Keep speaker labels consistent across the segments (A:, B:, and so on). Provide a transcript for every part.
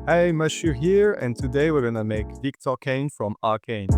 A: Hi, Machu here, and today we're gonna make Victor Cane from Arcane.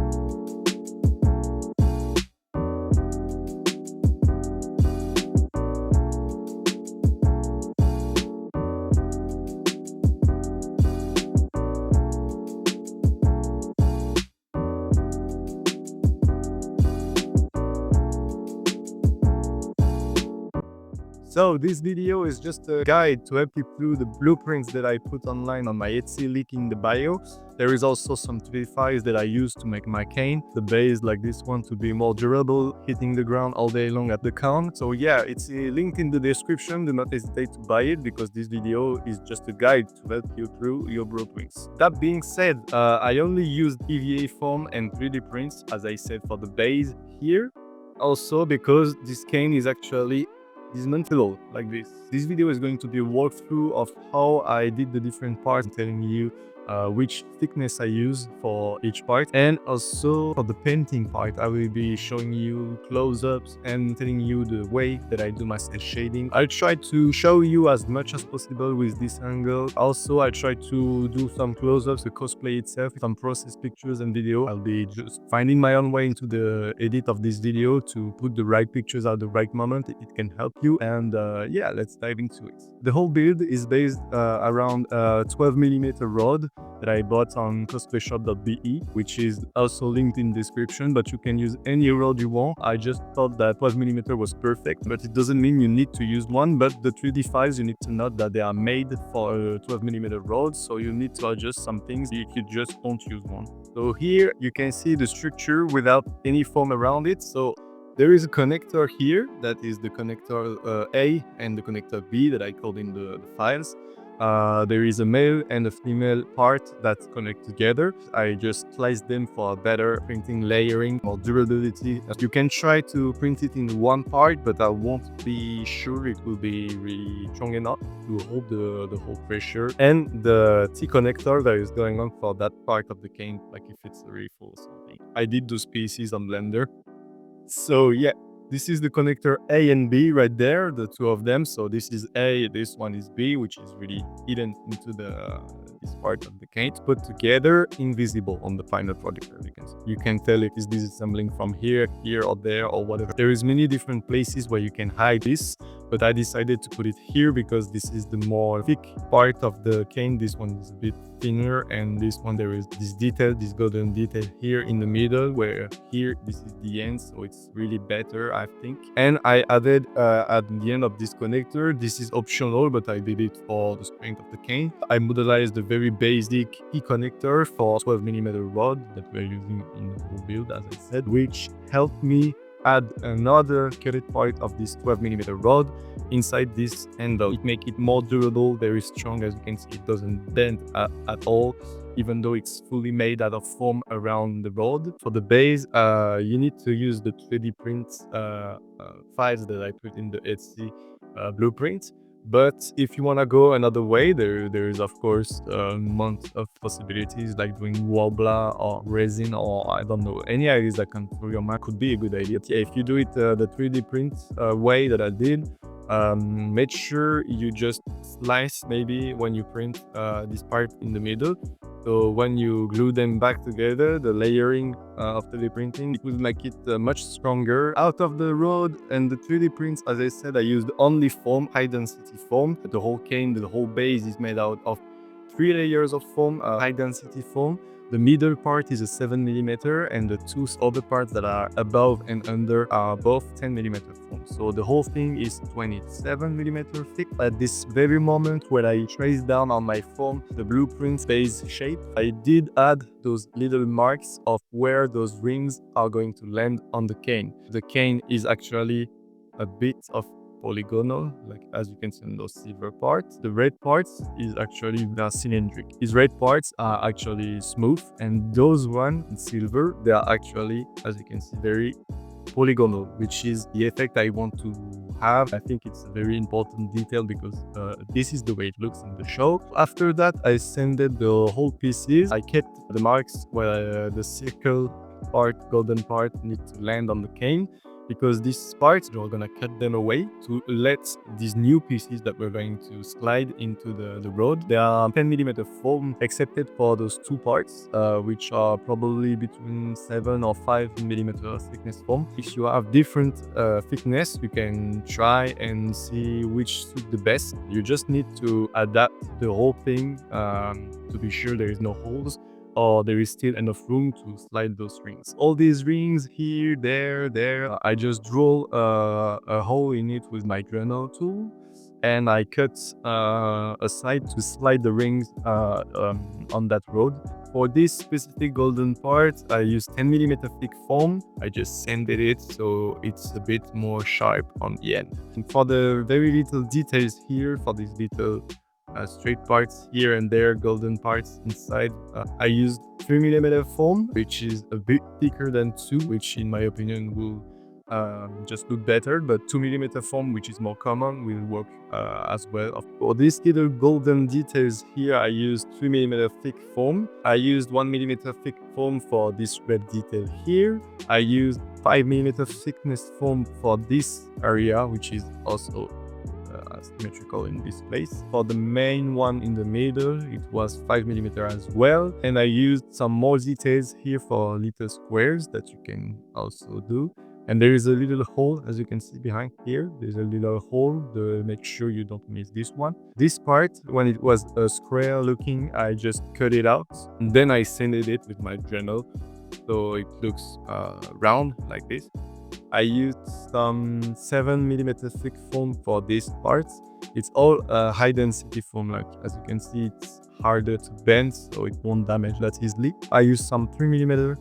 A: So this video is just a guide to help you through the blueprints that I put online on my Etsy link in the bio. There is also some 3D files that I use to make my cane. The base like this one to be more durable, hitting the ground all day long at the count. So yeah, it's linked in the description. Do not hesitate to buy it because this video is just a guide to help you through your blueprints. That being said, I only used EVA foam and 3D prints, as I said, for the base here. Also because this cane is actually dismantlable like this. This video is going to be a walkthrough of how I did the different parts, telling you which thickness I use for each part, and also for the painting part I will be showing you close-ups and telling you the way that I do my cel shading. I'll try to show you as much as possible with this angle. Also I'll try to do some close-ups, the cosplay itself, some process pictures and video. I'll be just finding my own way into the edit of this video to put the right pictures at the right moment. It can help you, and yeah, let's dive into it. The whole build is based around a 12mm rod that I bought on cosplayshop.be, which is also linked in the description, but you can use any rod you want. I just thought that 12mm was perfect, but it doesn't mean you need to use one. But the 3D files, you need to know that they are made for a 12mm rod, so you need to adjust some things if you just don't use one. So here you can see the structure without any foam around it. So there is a connector here that is the connector A and the connector B that I called in the files. There is a male and a female part that connect together. I just sliced them for better printing, layering, or durability. You can try to print it in one part, but I won't be sure it will be really strong enough to hold the whole pressure. And the T connector that is going on for that part of the cane, like if it's really full or something. I did those pieces on Blender. So yeah, this is the connector A and B right there, the two of them. So this is A, this one is B, which is really hidden into this part of the cane. Put together, invisible on the final product. You can tell if it's disassembling from here, here, or there, or whatever. There is many different places where you can hide this, but I decided to put it here because this is the more thick part of the cane. This one is a bit thinner, and this one there is this detail, this golden detail here in the middle, where here this is the end, so it's really better, I think. And I added at the end of this connector, this is optional, but I did it for the strength of the cane. I modelized the very basic key connector for 12mm rod that we're using in the whole build, as I said, which helped me add another cutted part of this 12mm rod inside this handle. It makes it more durable, very strong. As you can see, it doesn't bend at all, even though it's fully made out of foam around the rod. For the base, you need to use the 3D print files that I put in the Etsy blueprint. But if you want to go another way, there is of course a month of possibilities, like doing Wobbler or resin, or I don't know, any ideas that come through your mind could be a good idea. Yeah, if you do it the 3D print way that I did, make sure you just slice maybe when you print this part in the middle. So when you glue them back together, the layering of 3D printing, it will make it much stronger. Out of the rod and the 3D prints, as I said, I used only foam, high density foam. The whole cane, the whole base is made out of 3 layers of foam, high density foam. The middle part is a 7mm, and the two other parts that are above and under are both 10mm foam. So the whole thing is 27mm thick. At this very moment when I traced down on my foam the blueprint base shape, I did add those little marks of where those rings are going to land on the cane. The cane is actually a bit of polygonal, like as you can see in those silver parts. The red parts is actually cylindric. These red parts are actually smooth, and those one in silver, they are actually, as you can see, very polygonal, which is the effect I want to have. I think it's a very important detail because this is the way it looks in the show. After that, I sanded the whole pieces. I kept the marks where the circle part, golden part, need to land on the cane. because these parts, we're gonna cut them away to let these new pieces that we're going to slide into the road. They are 10mm foam, excepted for those two parts, which are probably between 7 or 5mm thickness foam. If you have different thickness, you can try and see which suit the best. You just need to adapt the whole thing to be sure there is no holes, or there is still enough room to slide those rings. All these rings here, there, I just drill a hole in it with my Dremel tool, and I cut a side to slide the rings on that road. For this specific golden part, I use 10mm thick foam. I just sanded it so it's a bit more sharp on the end. And for the very little details here, for these little straight parts here and there, golden parts inside, I used 3mm foam, which is a bit thicker than 2, which in my opinion will just look better, but 2mm foam, which is more common, will work as well. For these little golden details here, I used 3mm thick foam. I used 1mm thick foam for this red detail here. I used 5mm thickness foam for this area, which is also symmetrical in this place. For the main one in the middle, it was 5mm as well. And I used some more details here for little squares that you can also do. And there is a little hole, as you can see behind here. There's a little hole to make sure you don't miss this one. This part, when it was a square looking, I just cut it out. And then I sanded it with my Dremel, so it looks round like this. I used some 7mm thick foam for these parts. It's all high density foam, like as you can see, it's harder to bend, so it won't damage that easily. I used some 3mm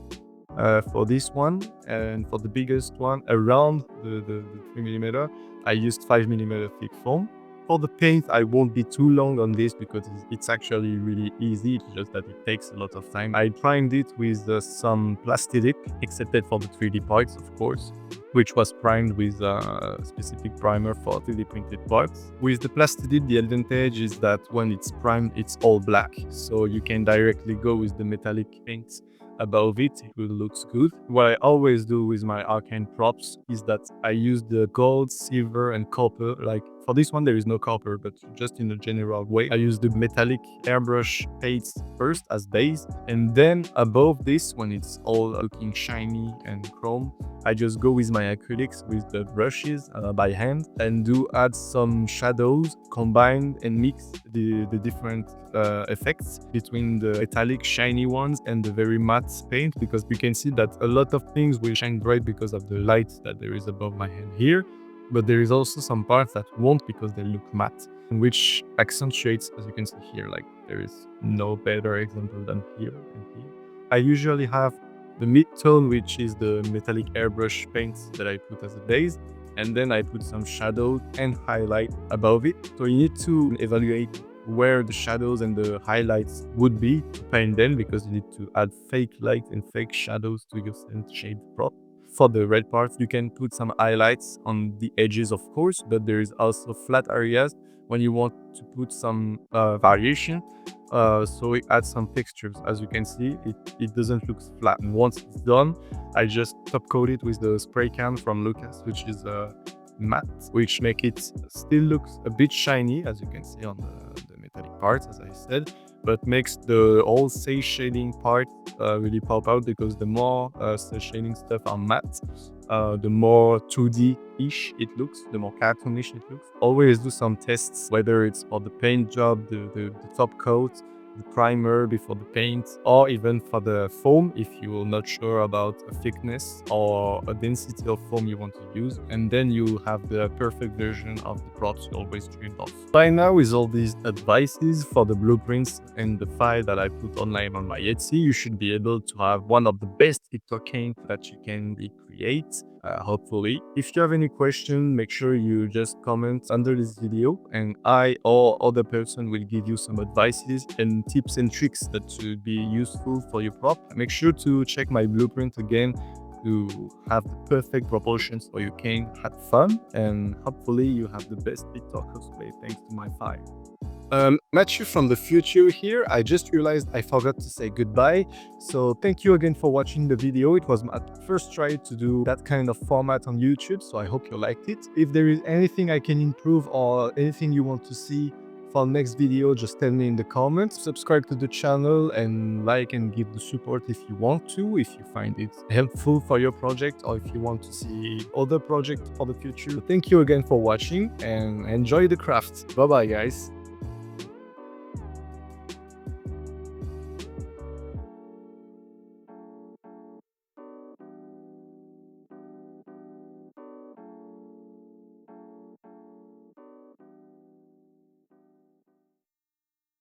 A: for this one, and for the biggest one around the 3mm, I used 5mm thick foam. For the paint, I won't be too long on this because it's actually really easy. It's just that it takes a lot of time. I primed it with some plastic, except for the 3D parts, of course, which was primed with a specific primer for 3D printed parts. With the plastic, the advantage is that when it's primed, it's all black, so you can directly go with the metallic paint above it. It will look good. What I always do with my Arcane props is that I use the gold, silver, and copper. Like for this one, there is no copper, but just in a general way, I use the metallic airbrush paints first as base, and then above this, when it's all looking shiny and chrome, I just go with my acrylics with the brushes by hand and add some shadows, combine and mix the different effects between the metallic shiny ones and the very matte paint, because you can see that a lot of things will shine bright because of the light that there is above my hand here, but there is also some parts that won't because they look matte, which accentuates, as you can see here, like there is no better example than here and here. I usually have the mid-tone, which is the metallic airbrush paints that I put as a base, and then I put some shadow and highlight above it. So you need to evaluate where the shadows and the highlights would be to paint them, because you need to add fake light and fake shadows to your sand shade prop. For the red parts, you can put some highlights on the edges, of course, but there is also flat areas when you want to put some variation. So it adds some textures. As you can see, it doesn't look flat. And once it's done, I just top coat it with the spray can from Lucas, which is matte, which make it still looks a bit shiny, as you can see on the metallic parts, as I said, but makes the whole cel shading part really pop out, because the more cel shading stuff are matte, the more 2D-ish it looks, the more cartoonish it looks. Always do some tests, whether it's for the paint job, the top coat, the primer before the paint, or even for the foam if you're not sure about a thickness or a density of foam you want to use, and then you have the perfect version of the props you always dreamed of. By now, with all these advices for the blueprints and the file that I put online on my Etsy, you should be able to have one of the best Victor Cane that you can recreate. Hopefully. If you have any question, make sure you just comment under this video, and I or other person will give you some advices and tips and tricks that should be useful for your prop. Make sure to check my blueprint again to have the perfect proportions for your cane. Have fun, and hopefully you have the best Victor cosplay thanks to my file. Matthew from the future here. I just realized I forgot to say goodbye. So thank you again for watching the video. It was my first try to do that kind of format on YouTube, so I hope you liked it. If there is anything I can improve or anything you want to see for next video, just tell me in the comments. Subscribe to the channel and like and give the support if you want to, if you find it helpful for your project or if you want to see other projects for the future. Thank you again for watching and enjoy the craft. Bye bye guys.